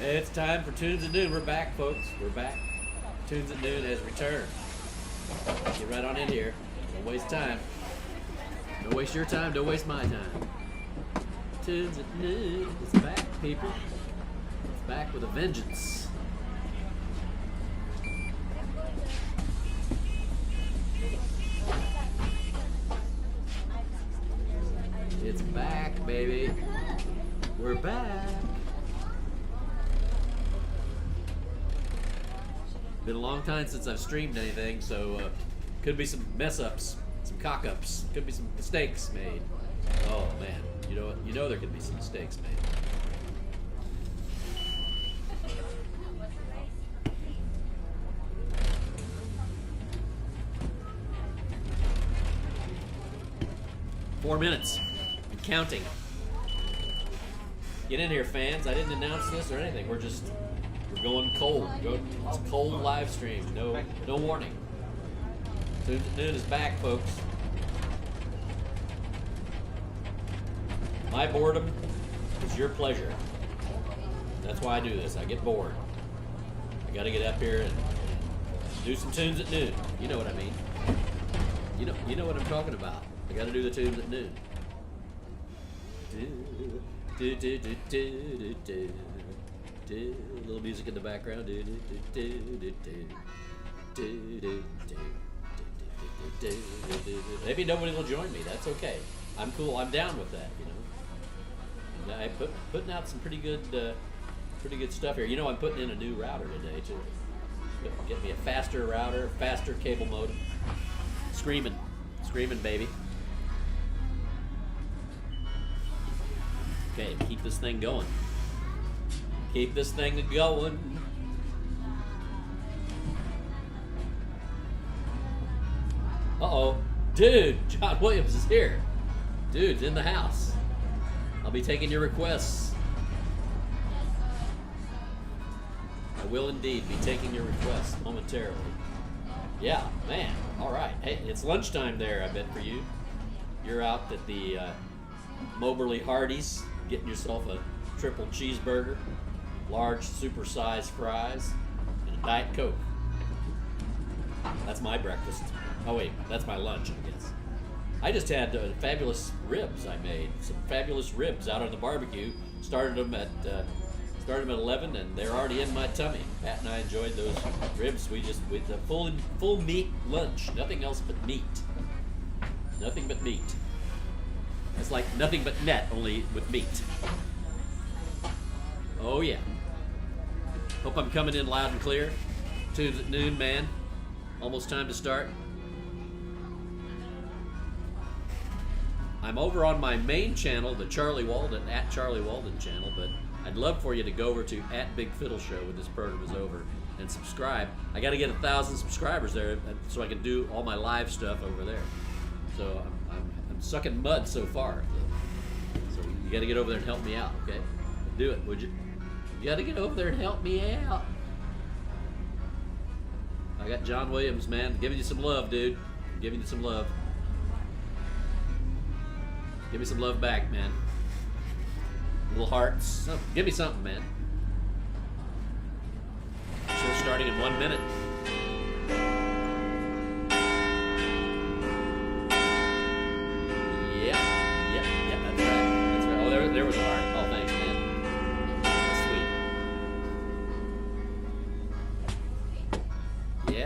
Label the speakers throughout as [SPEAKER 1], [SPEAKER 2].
[SPEAKER 1] It's time for Tunes at Noon. We're back, folks. We're back. Tunes at Noon has returned. Get right on in here. Don't waste time. Don't waste your time. Don't waste my time. Tunes at Noon is back, people. It's back with a vengeance. It's back, baby. We're back. Been a long time since I've streamed anything, so could be some mess ups, some cock ups, could be some mistakes made. Oh man, you know there could be some mistakes made. 4 minutes and counting. Get in here, fans. I didn't announce this or anything. We're going cold. It's a cold live stream. No warning. Tunes at Noon is back, folks. My boredom is your pleasure. That's why I do this. I get bored. I got to get up here and do some tunes at noon. You know what I mean. You know what I'm talking about. I got to do the tunes at noon. A little music in the background. Maybe nobody will join me. That's okay. I'm cool. I'm down with that. And I putting out some pretty good stuff here. I'm putting in a new router today too. Get me a faster router, faster cable modem. Screaming, baby. Okay, keep this thing going. Keep this thing going. Uh-oh. Dude, John Williams is here. Dude's in the house. I'll be taking your requests. I will indeed be taking your requests momentarily. Yeah, man. All right. Hey, it's lunchtime there, I bet, for you. You're out at the Moberly Hardee's getting yourself a triple cheeseburger, large supersized fries, and a Diet Coke. That's my breakfast. Oh wait, that's my lunch, I guess. I just had fabulous ribs I made. Some fabulous ribs out on the barbecue. Started them at 11, and they're already in my tummy. Pat and I enjoyed those ribs. We a full meat lunch. Nothing else but meat. Nothing but meat. It's like nothing but net, only with meat. Oh yeah. Hope I'm coming in loud and clear. Tunes at Noon, man. Almost time to start. I'm over on my main channel, the Charlie Walden, at Charlie Walden channel, but I'd love for you to go over to at Big Fiddle Show when this program is over and subscribe. I got to get 1,000 subscribers there so I can do all my live stuff over there. So I'm sucking mud so far. So you got to get over there and help me out, okay? Do it, would you? You got to get over there and help me out. I got John Williams, man, giving you some love, dude. Giving you some love. Give me some love back, man. Little hearts. Give me something, man. Show starting in 1 minute. Yeah, that's right. Oh, there was a heart. Oh, thanks, man. That's sweet.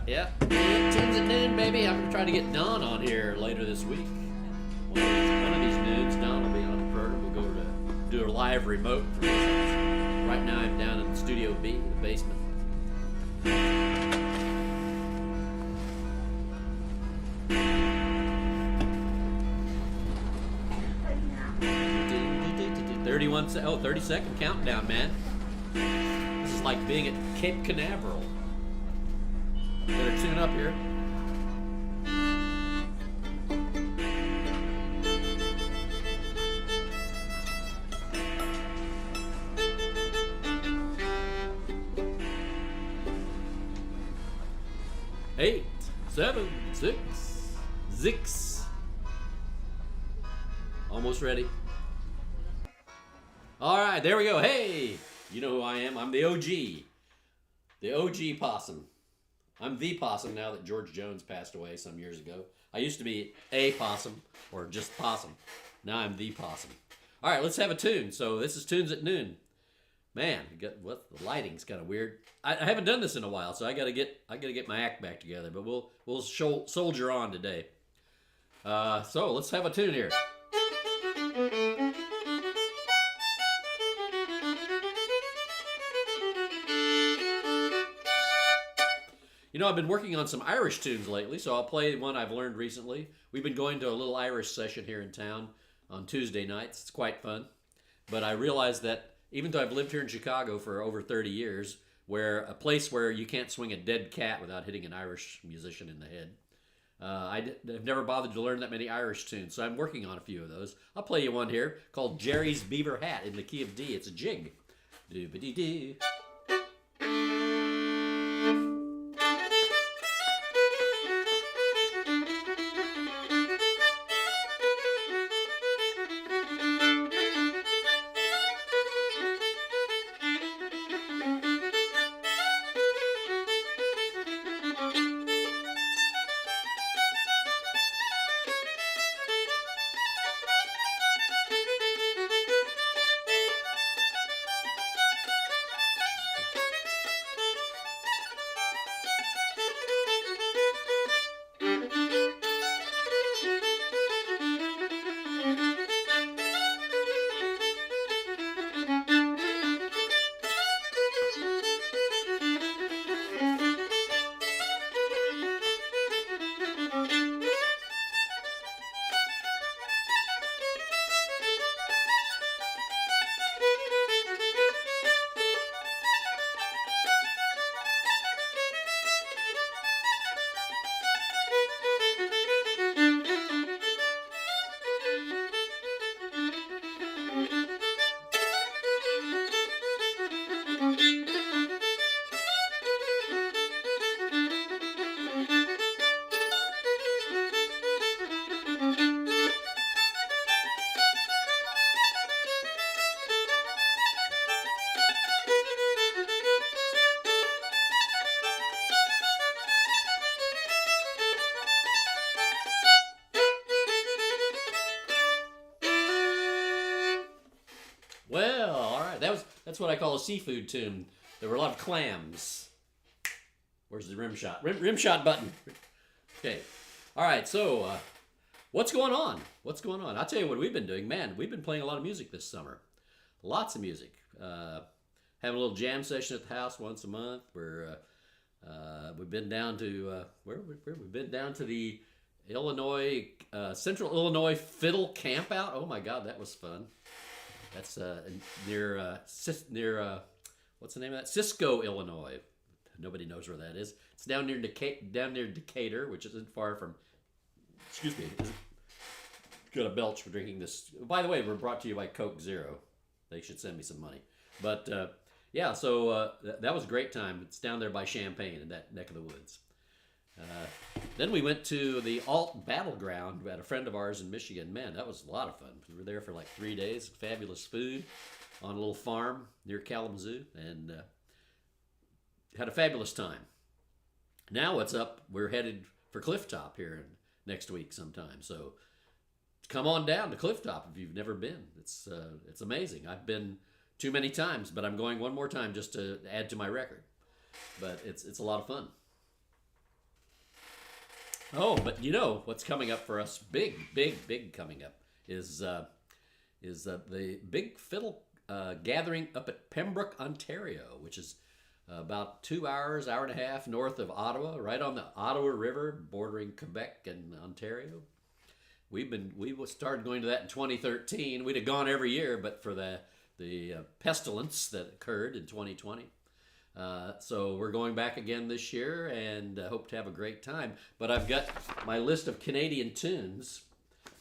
[SPEAKER 1] Yeah. Tunes at Noon, baby. I'm gonna try to get Don on here later this week. One of these noons, Don will be on the program. We'll go to do a live remote from his house. Right now I'm down in Studio B, the basement. Oh, 30-second countdown, man. This is like being at Cape Canaveral. Better tune up here. Eight, 7, 6. Almost ready. All right, there we go. Hey, You know who I am? I'm the OG. The O.G.Possum. I'm the possum now that George Jones passed away some years ago. I used to be a possum or just possum. Now I'm the possum. All right, let's have a tune. So this is Tunes at Noon. Man, the lighting's kind of weird. I haven't done this in a while, so I gotta get my act back together. But we'll soldier on today. So let's have a tune here. You know, I've been working on some Irish tunes lately, so I'll play one I've learned recently. We've been going to a little Irish session here in town on Tuesday nights. It's quite fun. But I realized that even though I've lived here in Chicago for over 30 years, where a place where you can't swing a dead cat without hitting an Irish musician in the head, I've never bothered to learn that many Irish tunes, so I'm working on a few of those. I'll play you one here called Jerry's Beaver Hat in the key of D. It's a jig. Doo-ba-dee-doo. Well, all right. That's what I call a seafood tune. There were a lot of clams. Where's the rim shot? Rim shot button. Okay. All right. So, what's going on? What's going on? I'll tell you what we've been doing. Man, we've been playing a lot of music this summer. Lots of music. Having a little jam session at the house once a month. We've been down to we've been down to the Illinois Central Illinois Fiddle Campout. Oh my God, that was fun. That's near what's the name of that? Cisco, Illinois. Nobody knows where that is. It's down near Decatur, which isn't far from. Excuse me. Got a belch for drinking this. By the way, we're brought to you by Coke Zero. They should send me some money. But yeah, so that was a great time. It's down there by Champaign in that neck of the woods. Then we went to the Alt Battleground at a friend of ours in Michigan. Man, that was a lot of fun. We were there for like 3 days. Fabulous food on a little farm near Kalamazoo, and had a fabulous time. Now what's up? We're headed for Clifftop here next week sometime. So come on down to Clifftop if you've never been. It's amazing. I've been too many times, but I'm going one more time just to add to my record. But it's a lot of fun. Oh, but you know what's coming up for us? Big coming up is the Big Fiddle gathering up at Pembroke, Ontario, which is about 2 hours, hour and a half north of Ottawa, right on the Ottawa River, bordering Quebec and Ontario. We started going to that in 2013. We'd have gone every year, but for the pestilence that occurred in 2020. So we're going back again this year and hope to have a great time. But I've got my list of Canadian tunes,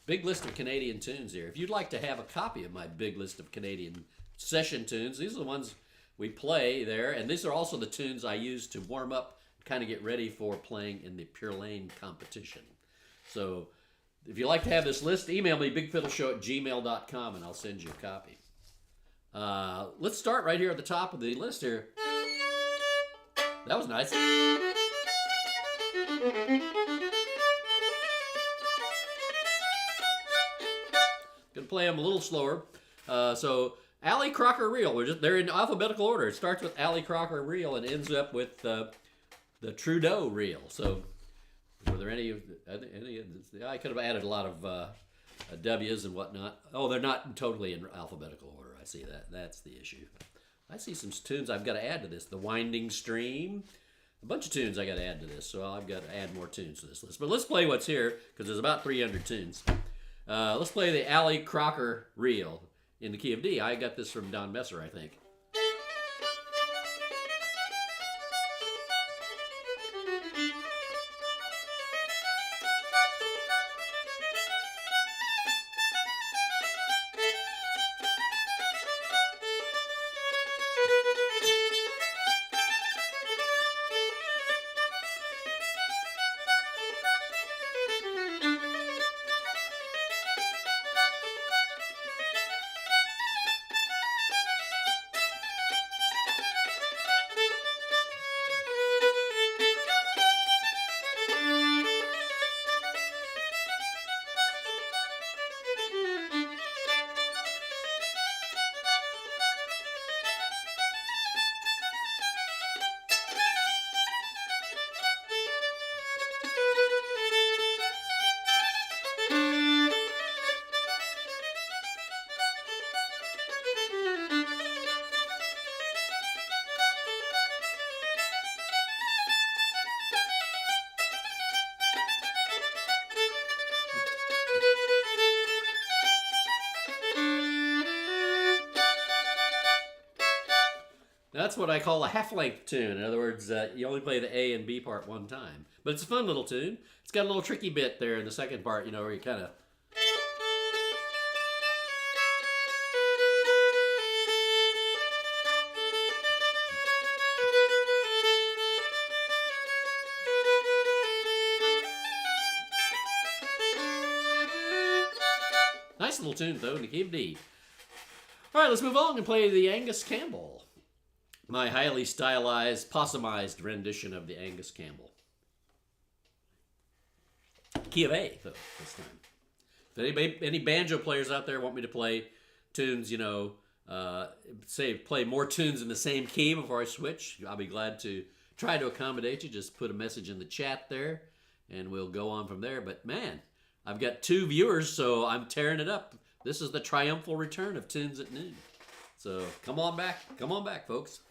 [SPEAKER 1] big list of Canadian tunes here. If you'd like to have a copy of my big list of Canadian session tunes, these are the ones we play there. And these are also the tunes I use to warm up, kind of get ready for playing in the Pure Lane competition. So if you'd like to have this list, email me, bigfiddleshow@gmail.com, and I'll send you a copy. Let's start right here at the top of the list here. That was nice. Gonna play them a little slower. So Alley, Crocker, Reel. They're in alphabetical order. It starts with Alley, Crocker, Reel, and ends up with the Trudeau Reel. So were there any? I could have added a lot of W's and whatnot. Oh, they're not totally in alphabetical order. I see that. That's the issue. I see some tunes I've got to add to this. The Winding Stream. A bunch of tunes I got to add to this, so I've got to add more tunes to this list. But let's play what's here, because there's about 300 tunes. Let's play the Alley Crocker Reel in the key of D. I got this from Don Messer, I think. That's what I call a half-length tune. In other words, you only play the A and B part one time. But it's a fun little tune. It's got a little tricky bit there in the second part, you know, where you kind of... Nice little tune, though, in the key of D. All right, let's move on and play the Angus Campbell. My highly stylized, possumized rendition of the Angus Campbell. Key of A, though, this time. If any banjo players out there want me to play tunes, you know, play more tunes in the same key before I switch, I'll be glad to try to accommodate you. Just put a message in the chat there, and we'll go on from there. But, man, I've got 2 viewers, so I'm tearing it up. This is the triumphal return of Tunes at Noon. So come on back, folks.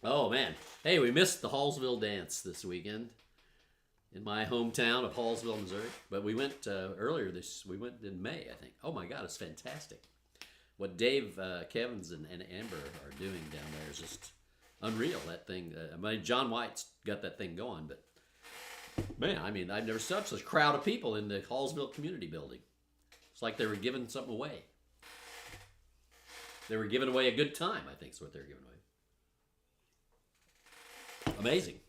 [SPEAKER 1] Oh, man. Hey, we missed the Hallsville Dance this weekend. in my hometown of Hallsville, Missouri. But we went earlier we went in May, I think. Oh my God, it's fantastic. What Dave Kevins and Amber are doing down there is just unreal. That thing, I mean, John White's got that thing going, but man, I mean, I've never seen such a crowd of people in the Hallsville Community Building. It's like they were giving something away. They were giving away a good time, I think is what they're giving away. Amazing.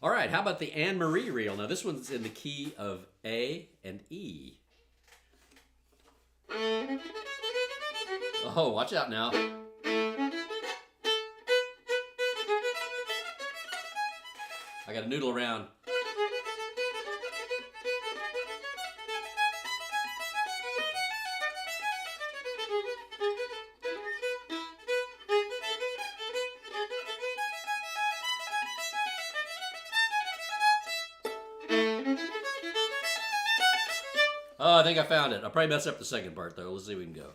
[SPEAKER 1] All right, how about the Anne Marie reel? Now, this one's in the key of A and E. Oh, watch out now. I got to noodle around. Oh, I think I found it. I'll probably mess up the second part, though. Let's see if we can go.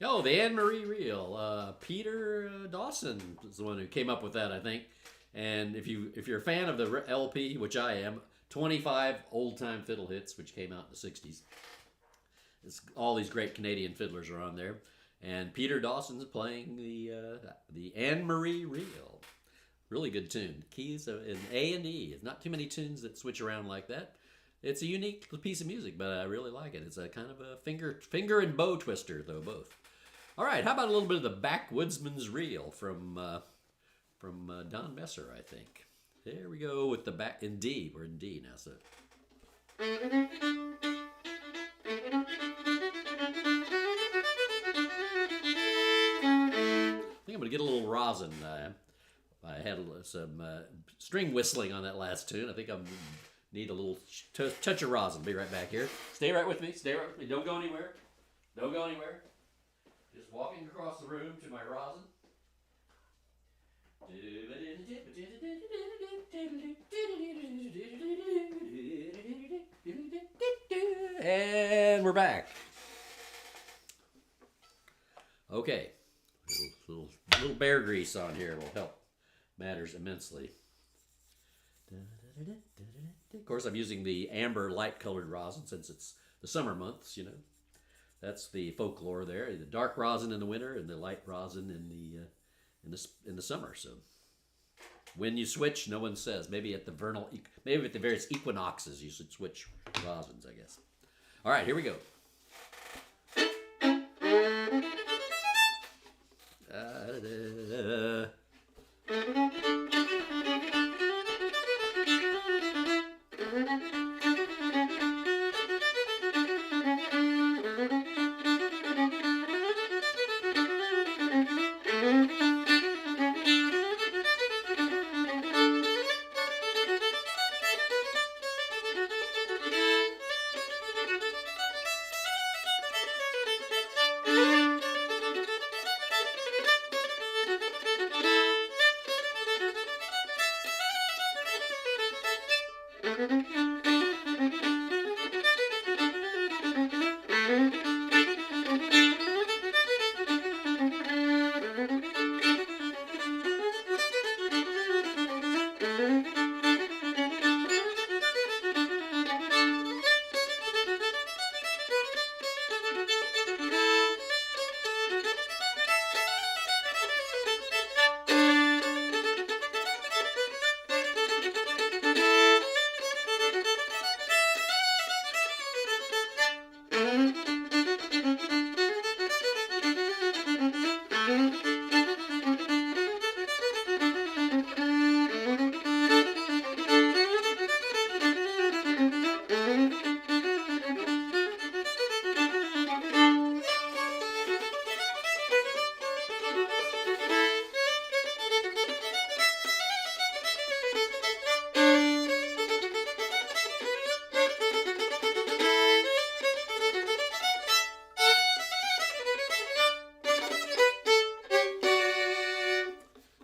[SPEAKER 1] Oh, the Anne Marie reel. Peter Dawson is the one who came up with that, I think. And if you're a fan of the LP, which I am, 25 old time fiddle hits, which came out in the '60s. All these great Canadian fiddlers are on there, and Peter Dawson's playing the Anne Marie reel. Really good tune. Keys in A and E. It's not too many tunes that switch around like that. It's a unique piece of music, but I really like it. It's a kind of a finger and bow twister, though, both. All right, how about a little bit of the Backwoodsman's Reel from Don Messer, I think. There we go with the back in D. We're in D now, so. I think I'm going to get a little rosin. I had some string whistling on that last tune. I think I need a little touch of rosin. Be right back here. Stay right with me. Stay right with me. Don't go anywhere. Don't go anywhere. Just walking across the room to my rosin. And we're back. Okay. Little bear grease on here will help matters immensely. Of course, I'm using the amber light-colored rosin since it's the summer months, you know. That's the folklore there. The dark rosin in the winter and the light rosin in the summer. So when you switch, no one says. Maybe at the various equinoxes you should switch rosins, I guess. All right, here we go.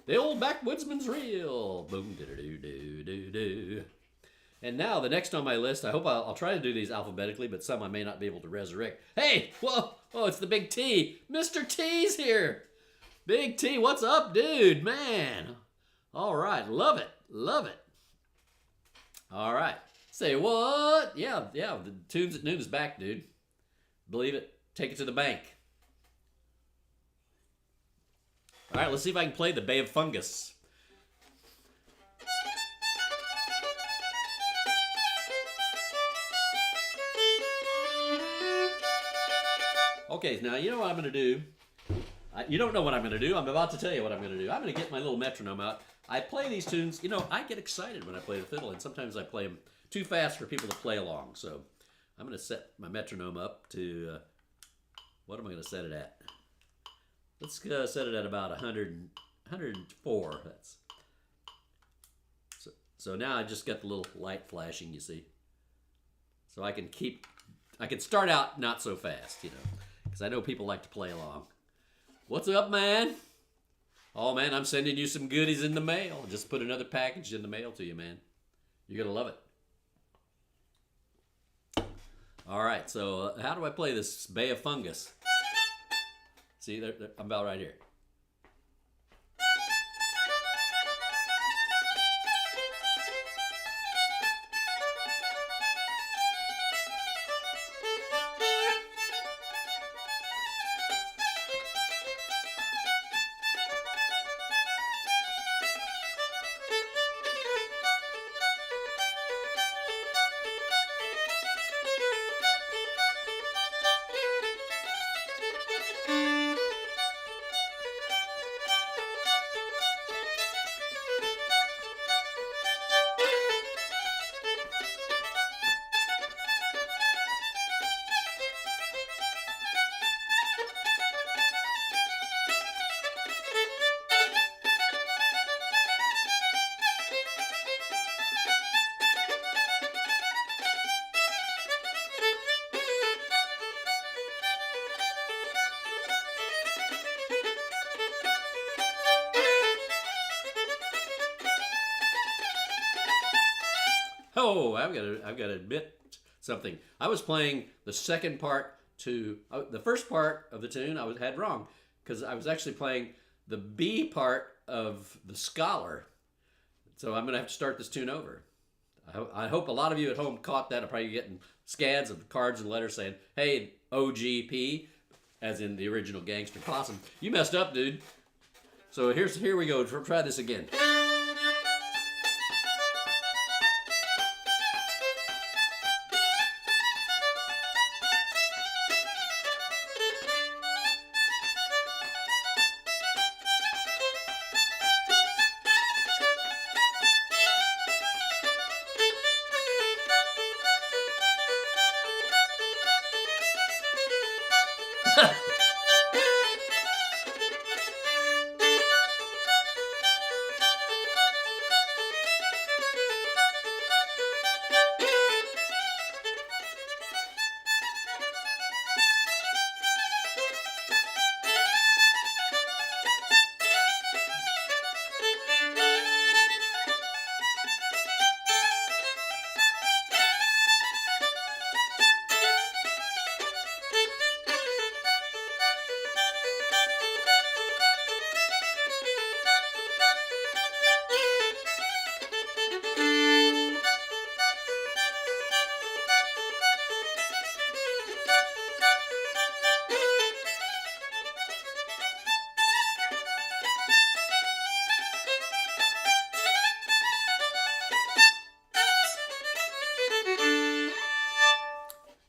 [SPEAKER 1] The old backwoodsman's reel. Boom, do-do-do-do-do-do. And now the next on my list, I hope I'll try to do these alphabetically, but some I may not be able to resurrect. Hey, whoa, oh, it's the Big T. Mr. T's here. Big T, what's up, dude? Man. All right, love it, love it. All right, say what? Yeah, the Tunes at Noon is back, dude. Believe it, take it to the bank. All right, let's see if I can play the Bay of Fungus. Okay, now you know what I'm going to do. You don't know what I'm going to do. I'm about to tell you what I'm going to do. I'm going to get my little metronome out. I play these tunes. You know, I get excited when I play the fiddle, and sometimes I play them too fast for people to play along. So I'm going to set my metronome up to, what am I going to set it at? Let's set it at about 104. That's so now I just got the little light flashing, you see. So I can start out not so fast, you know, because I know people like to play along. What's up, man? Oh, man, I'm sending you some goodies in the mail. Just put another package in the mail to you, man. You're going to love it. All right, so how do I play this Bay of Fungus? See, I'm about right here. Oh, I've got to admit something. I was playing the second part to the first part of the tune. Had wrong because I was actually playing the B part of the Scholar. So I'm gonna have to start this tune over. I hope a lot of you at home caught that. I'm probably getting scads of cards and letters saying, "Hey, O.G.P," as in the original Gangster Possum. You messed up, dude. So here we go. Try this again.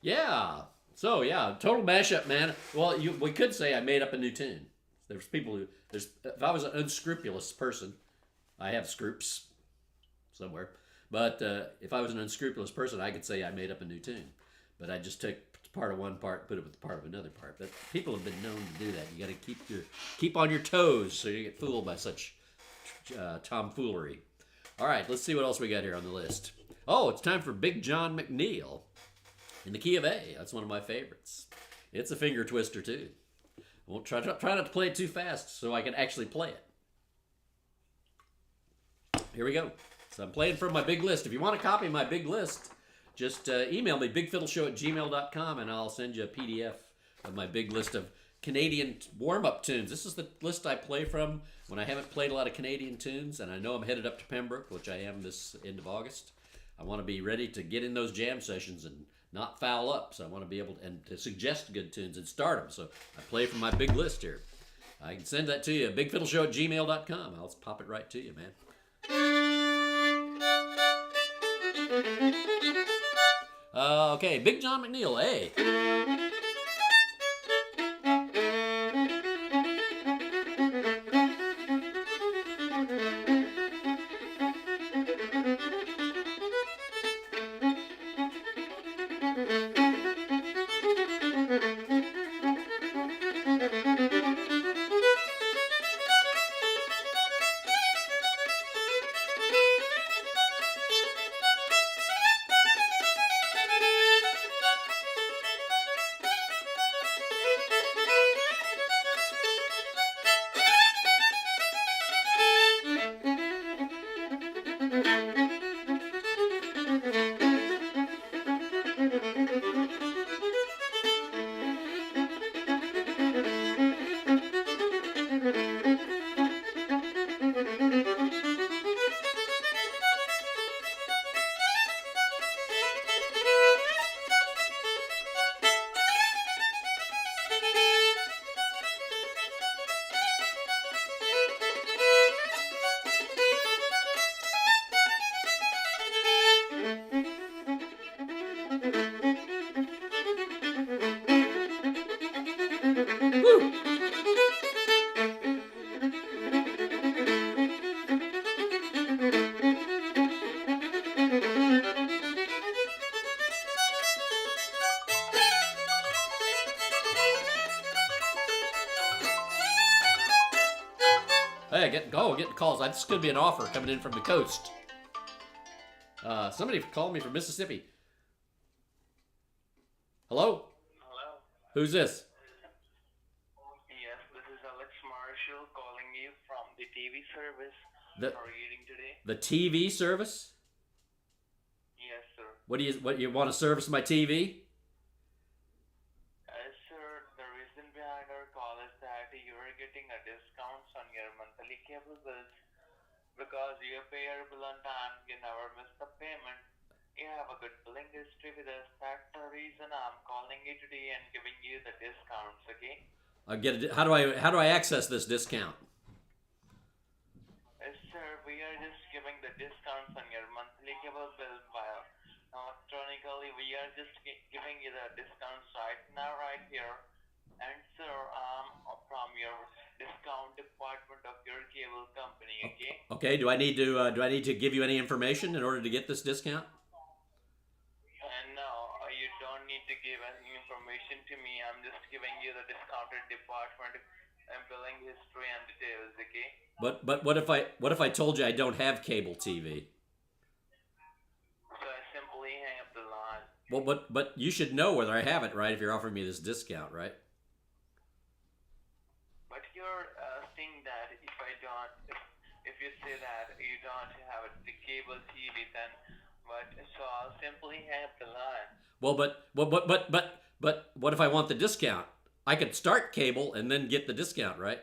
[SPEAKER 1] Yeah. So yeah, total mashup, man. Well, we could say I made up a new tune. There's people who if I was an unscrupulous person, I have scrupes somewhere. But if I was an unscrupulous person, I could say I made up a new tune. But I just took part of one part, put it with part of another part. But people have been known to do that. You got to keep on your toes so you get fooled by such tomfoolery. All right, let's see what else we got here on the list. Oh, it's time for Big John McNeil in the key of A. That's one of my favorites. It's a finger twister too. I won't try not to play it too fast so I can actually play it. Here we go. So I'm playing from my big list. If you want a copy of my big list, just email me, bigfiddleshow@gmail.com, and I'll send you a PDF of my big list of Canadian warm-up tunes. This is the list I play from when I haven't played a lot of Canadian tunes, and I know I'm headed up to Pembroke, which I am this end of August. I want to be ready to get in those jam sessions and not foul up, so I want to be able to suggest good tunes and start them. So I play from my big list here. I can send that to you, bigfiddleshow@gmail.com. I'll pop it right to you, man. Okay, Big John McNeil, A. Hey, getting calls. This is going to be an offer coming in from the coast. Somebody called me from Mississippi. Hello?
[SPEAKER 2] Hello?
[SPEAKER 1] Who's this?
[SPEAKER 2] Yes, this is Alex Marshall calling you from the TV service. How are you doing today?
[SPEAKER 1] The TV service?
[SPEAKER 2] Yes, sir.
[SPEAKER 1] What you want to service my TV?
[SPEAKER 2] Sir, the reason behind our call is that you are getting a discount on your monthly cable bills because you pay your bill on time, you never miss the payment. You have a good billing history with us. That's the reason I'm calling you today and giving you the discounts, okay?
[SPEAKER 1] How do I access this discount?
[SPEAKER 2] Sir, we are just giving the discounts on your monthly cable bill via electronically. We are just giving you the discounts right now, right here. And sir, from your discount department of your cable company, okay?
[SPEAKER 1] Okay. Do I need to give you any information in order to get this discount?
[SPEAKER 2] No, you don't need to give any information to me. I'm just giving you the discounted department and billing history and details, okay?
[SPEAKER 1] But what if I told you I don't have cable TV?
[SPEAKER 2] So I simply hang up the line.
[SPEAKER 1] Well, but you should know whether I have it, right? If you're offering me this discount, right?
[SPEAKER 2] But you're saying that if you say that you don't have the cable TV, then so I'll simply hang up the line.
[SPEAKER 1] Well, but what if I want the discount? I could start cable and then get the discount, right?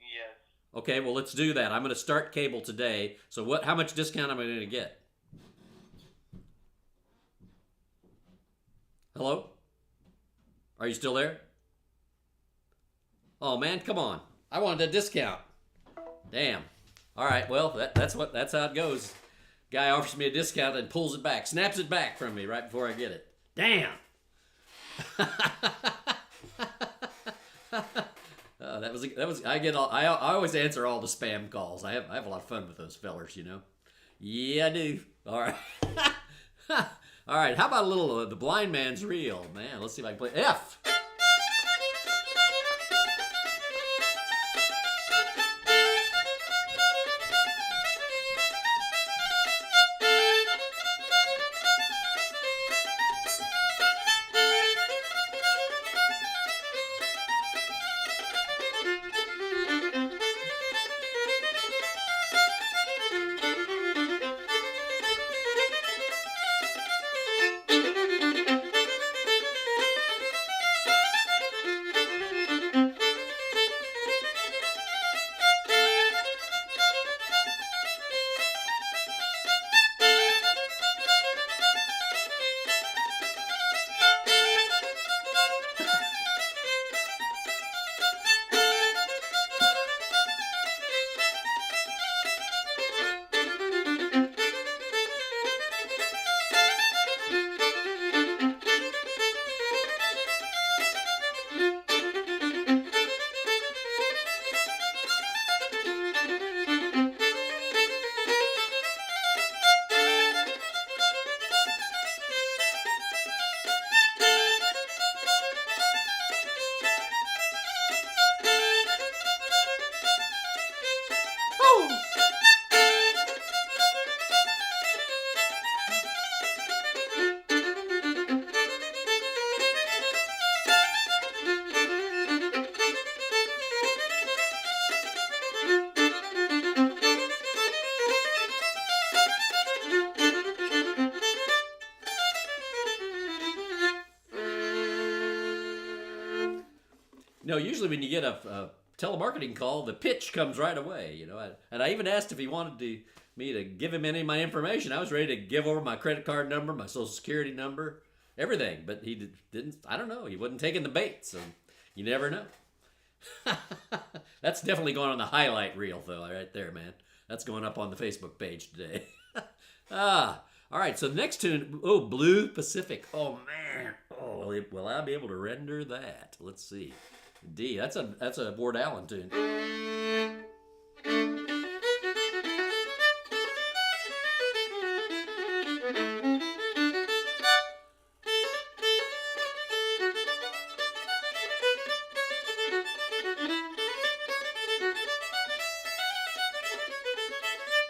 [SPEAKER 2] Yes.
[SPEAKER 1] Okay, well, let's do that. I'm going to start cable today. So how much discount am I going to get? Hello? Are you still there? Oh man, come on. I wanted a discount. Damn. All right, well, that's how it goes. Guy offers me a discount and pulls it back, snaps it back from me right before I get it. Damn. That was. I always answer all the spam calls. I have a lot of fun with those fellers, you know. Yeah, I do. All right. All right. How about a little The Blind Man's Reel? Man, let's see if I can play F. Usually when you get a telemarketing call, the pitch comes right away. And I even asked if he wanted me to give him any of my information. I was ready to give over my credit card number, my social security number, everything. But he didn't. I don't know. He wasn't taking the bait, so you never know. That's definitely going on the highlight reel, though, right there, man. That's going up on the Facebook page today. All right. So the next tune, Blue Pacific. Oh man. Oh, will I be able to render that? Let's see. D. That's a Ward Allen tune.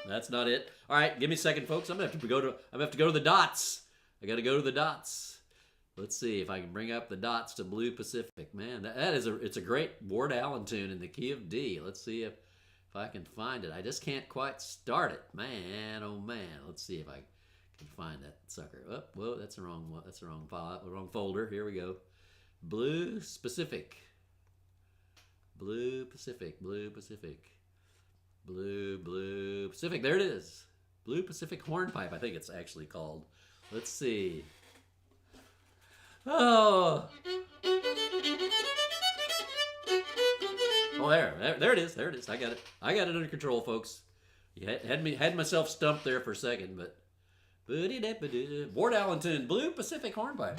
[SPEAKER 1] That's not it. All right, give me a second, folks. I'm gonna have to go to the dots. I got to go to the dots. Let's see if I can bring up the dots to Blue Pacific. Man, it's a great Ward Allen tune in the key of D. Let's see if I can find it. I just can't quite start it. Man, oh man. Let's see if I can find that sucker. Oh, whoa, that's the wrong one. That's the wrong file, the wrong folder. Here we go. Blue Pacific. Blue Pacific. Blue Pacific. Blue Pacific. There it is. Blue Pacific Hornpipe, I think it's actually called. Let's see. Oh, there it is. There it is. I got it. I got it under control, folks. You had myself stumped there for a second, but Ward Allen tune, Blue Pacific Hornpipe.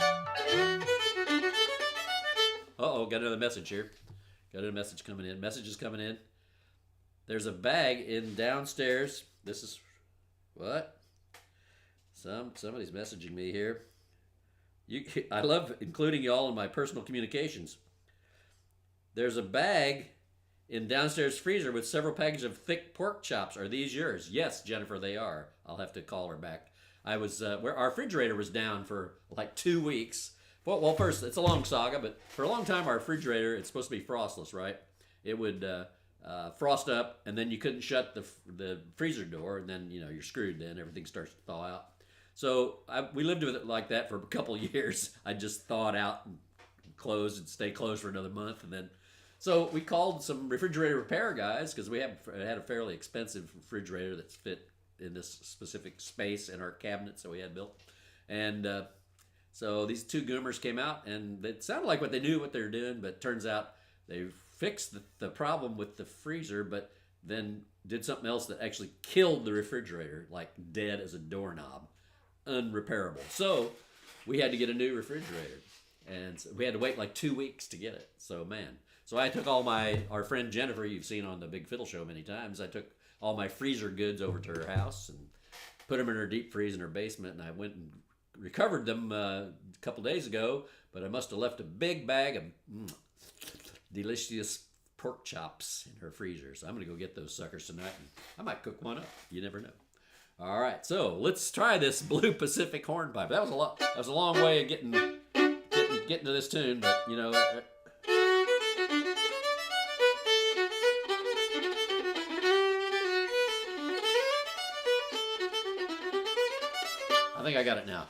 [SPEAKER 1] Got another message here. Got another message coming in. Messages coming in. There's a bag in downstairs. This is what? Somebody's messaging me here. I love including y'all in my personal communications. There's a bag in downstairs freezer with several packages of thick pork chops. Are these yours? Yes, Jennifer, they are. I'll have to call her back. I was where our refrigerator was down for like 2 weeks. Well, first it's a long saga, but for a long time our refrigerator, it's supposed to be frostless, right? It would frost up, and then you couldn't shut the freezer door, and then you're screwed. Then everything starts to thaw out. So we lived with it like that for a couple of years. I just thaw it out and close and stay closed for another month, and then so we called some refrigerator repair guys because we had a fairly expensive refrigerator that fit in this specific space in our cabinet, so we had built, and so these two goomers came out, and it sounded like they knew what they were doing, but it turns out they fixed the problem with the freezer, but then did something else that actually killed the refrigerator, like dead as a doorknob, unrepairable. So we had to get a new refrigerator, and so we had to wait like 2 weeks to get it. So man, so I took all our friend Jennifer, you've seen on the Big Fiddle Show many times. I took all my freezer goods over to her house and put them in her deep freeze in her basement, and I went and recovered them a couple days ago. But I must have left a big bag of delicious pork chops in her freezer. So I'm gonna go get those suckers tonight, and I might cook one up. You never know. All right, so let's try this Blue Pacific hornpipe. That was a long way of getting to this tune, but you know. I think I got it now.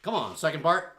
[SPEAKER 1] Come on, second part.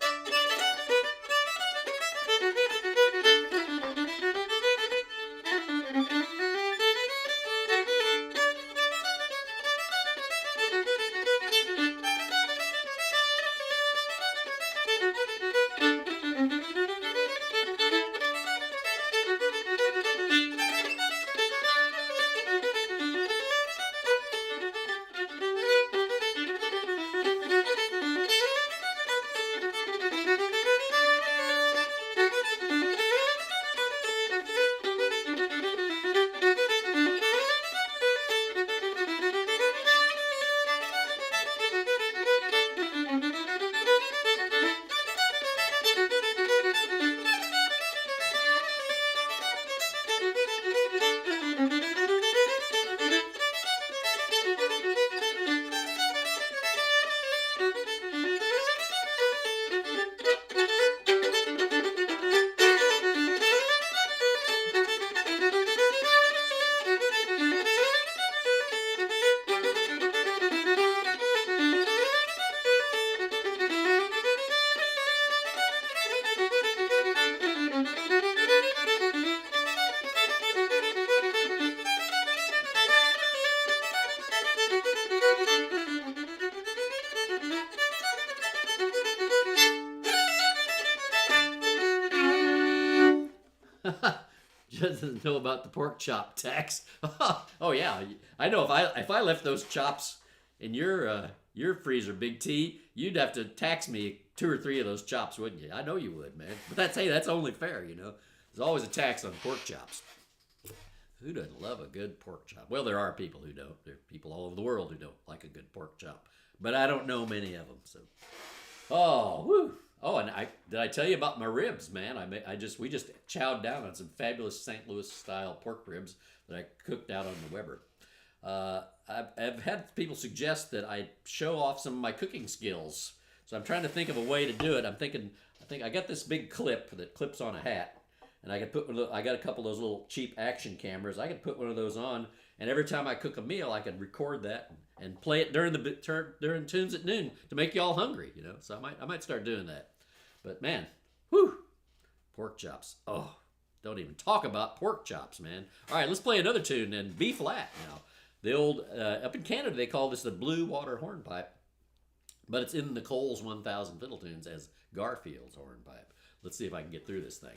[SPEAKER 1] Doesn't know about the pork chop tax. Oh yeah, I know. If I left those chops in your freezer, Big T, you'd have to tax me 2 or 3 of those chops, wouldn't you? I know you would, man. But that's only fair, you know. There's always a tax on pork chops. Who doesn't love a good pork chop? Well, there are people who don't. There are people all over the world who don't like a good pork chop, but I don't know many of them. So, oh, whew. Oh, and did I tell you about my ribs, man? We just chowed down on some fabulous St. Louis style pork ribs that I cooked out on the Weber. I've had people suggest that I show off some of my cooking skills, so I'm trying to think of a way to do it. I think I got this big clip that clips on a hat, and I got a couple of those little cheap action cameras. I could put one of those on, and every time I cook a meal, I could record that and play it during Tunes at Noon to make you all hungry, you know. So I might start doing that. But man, whew, pork chops. Oh, don't even talk about pork chops, man. All right, let's play another tune in B flat now. The old, up in Canada, they call this the Blue Water Hornpipe, but it's in Nicole's 1000 Fiddle Tunes as Garfield's Hornpipe. Let's see if I can get through this thing.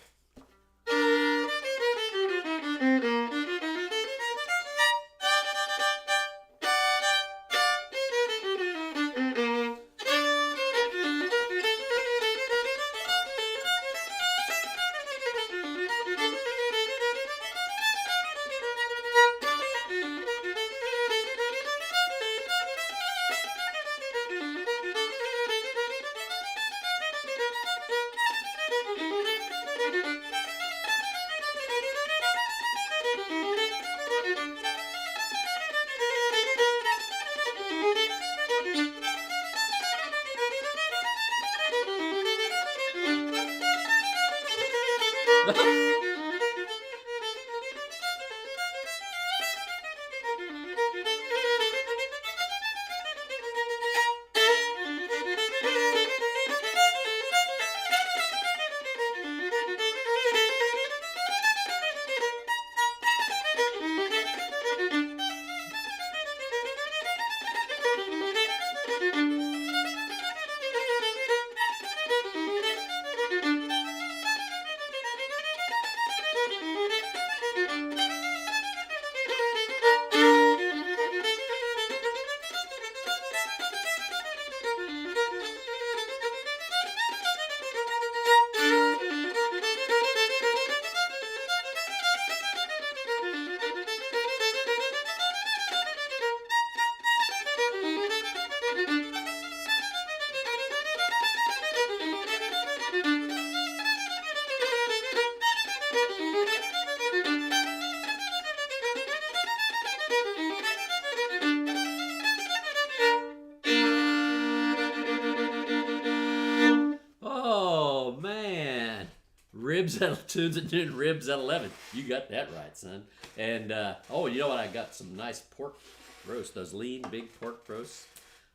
[SPEAKER 1] Oh man, ribs at tunes and doing ribs at 11. You got that right, son. And oh, you know what? I got some nice pork roast. Those lean big pork roasts.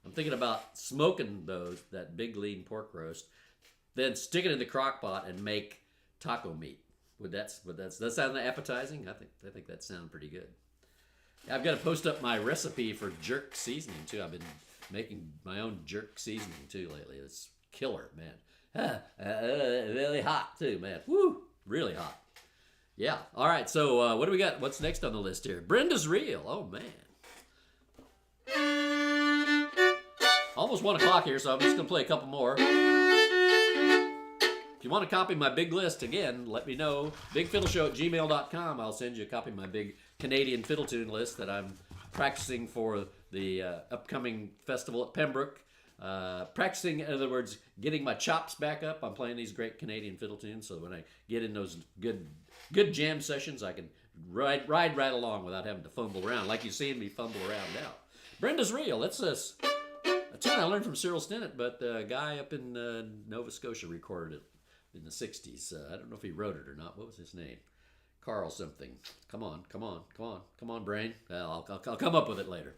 [SPEAKER 1] I'm thinking about smoking those, that big lean pork roast, then stick it in the crock pot and make taco meat. Does that sound appetizing? I think that sounds pretty good. I've got to post up my recipe for jerk seasoning too. I've been making my own jerk seasoning too lately. It's killer, man. Really hot too, man. Woo, really hot. Yeah. All right. So what do we got? What's next on the list here? Brenda's Reel. Oh man. Almost 1 o'clock here, so I'm just gonna play a couple more. If you want to copy my big list, again, let me know. BigFiddleShow@gmail.com. I'll send you a copy of my big Canadian fiddle tune list that I'm practicing for the upcoming festival at Pembroke. Practicing, in other words, getting my chops back up. I'm playing these great Canadian fiddle tunes, so when I get in those good jam sessions, I can ride right along without having to fumble around, like you're seeing me fumble around now. Brenda's Reel. That's a tune I learned from Cyril Stinnett, but a guy up in Nova Scotia recorded it in the 60s. I don't know if he wrote it or not. What was his name? Carl something. Come on, brain. Well, I'll come up with it later.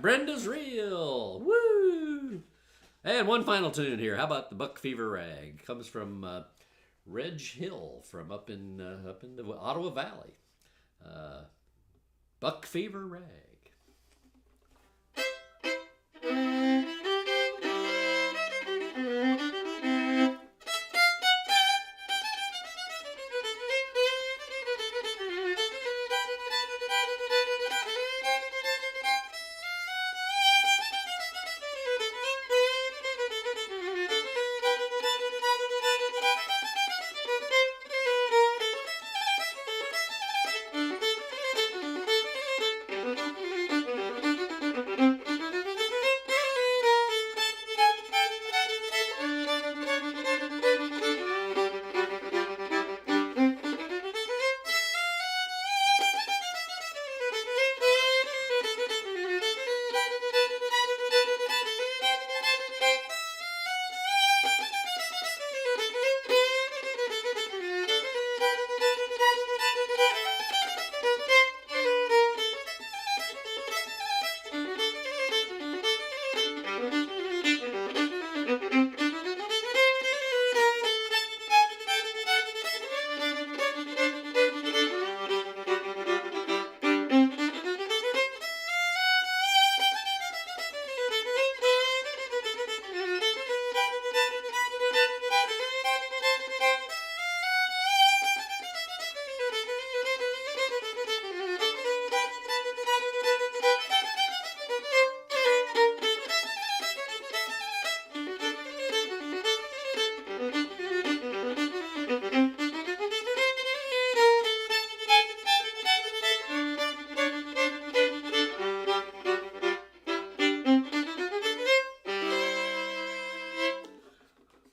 [SPEAKER 1] Brenda's Reel. Woo! And one final tune here. How about the Buck Fever Rag? Comes from Reg Hill from up in the Ottawa Valley. Buck Fever Rag.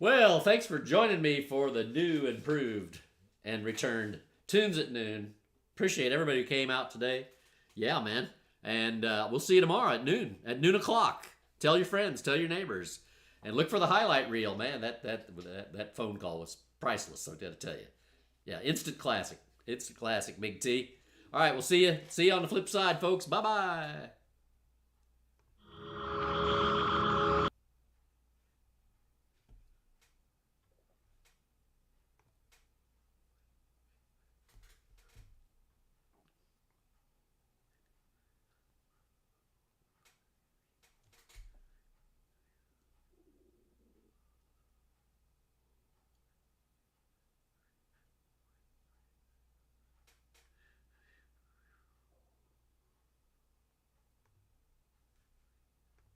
[SPEAKER 1] Well, thanks for joining me for the new, improved, and returned Tunes at Noon. Appreciate everybody who came out today. Yeah, man. And we'll see you tomorrow at noon o'clock. Tell your friends, tell your neighbors, and look for the highlight reel, man. That phone call was priceless. I got to tell you. Yeah, instant classic. It's a classic, Big T. All right, we'll see you. See you on the flip side, folks. Bye bye.